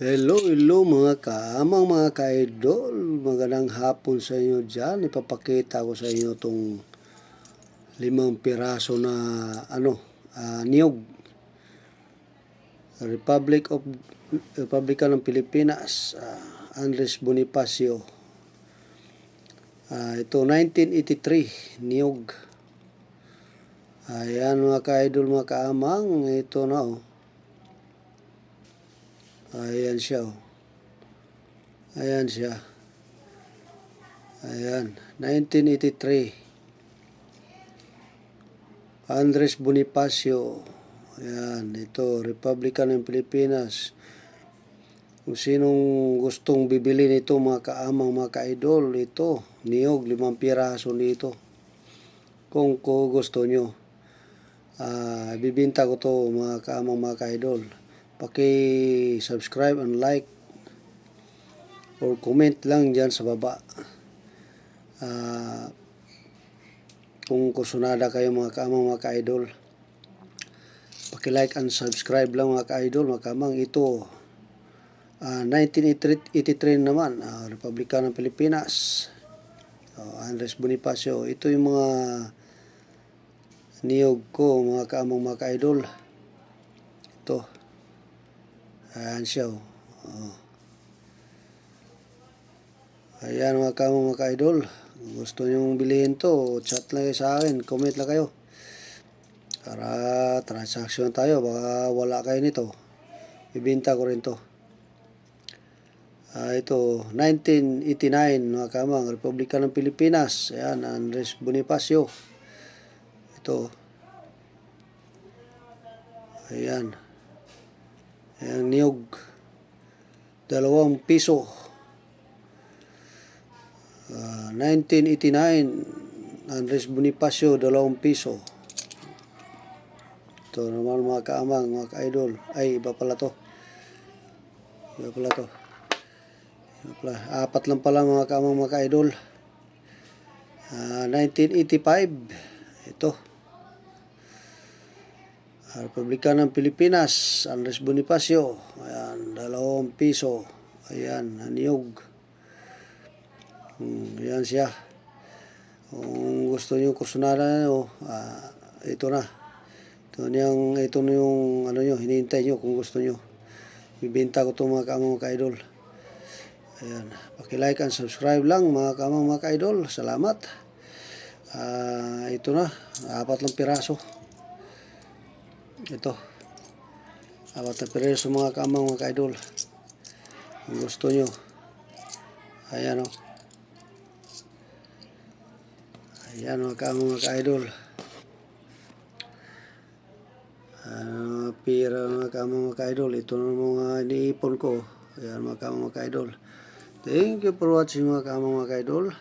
Hello mga kaamang, mga ka-idol. Magandang hapon sa inyo dyan. Ipapakita ko sa inyo itong 5 piraso na niyog. Republika ng Pilipinas, Andres Bonifacio. Ito 1983 niyog. Ayan mga ka-idol, mga kaamang. Ito na Ayan siya Ayan siya. Ayan, 1983. Andres Bonifacio. Ayan, ito, Republika ng Pilipinas. Kung sinong gustong bibili nito mga kaamang, mga ka-idol, ito, niyog, 5 piraso nito. Kung gusto nyo, bibinta ko to mga kaamang, mga ka-idol. Paki-subscribe and like or comment lang dyan sa baba. Kung kusunada kayo mga kaamang, mga ka-idol, paki-like and subscribe lang mga ka-idol, mga kaamang. Ito 1983 naman, Republika ng Pilipinas, Andres Bonifacio. Ito yung mga niyog ko mga kaamang, mga ka-idol. Ito, ayan siya. Ayan mga kaamang, mga ka-idol. Gusto nyong bilhin to, chat lang kayo sa akin, comment lang kayo para transaction tayo. Baka wala kayo nito, ibinta ko rin to. Ito 1989 mga kamang, Republika ng Pilipinas. Ayan, Andres Bonifacio. Ito, ayan, ayan niyog, 2 piso. 1989 Andres Bonifacio, 2 piso. Ito naman mga kaamang, mga ka-idol. Ay, iba pala to. Apat lang pala mga kaamang, mga ka-idol. 1985. Ito, Republika ng Pilipinas, Andres Bonifacio. Ayan, 2 piso. Ayan, niyog. Ayan siya. Kung gusto nyo kusunada nyo, ito na. Ito na yung nyo, hinihintay nyo kung gusto nyo. Bibenta ko itong mga kaamang, mga ka-idol. Ayan, paki-like and subscribe lang mga kaamang, mga ka-idol. Salamat. Ito na, 4 lang piraso. Ito, 4 na piraso mga kaamang, mga ka-idol. Kung gusto nyo, ayan ayan mga kaamang, mga ka-idol. Pira mga kaamang, mga ka-idol. Ito na mga iniipon ko. Ayan mga kaamang, mga ka-idol. Thank you for watching mga kaamang, mga ka-idol.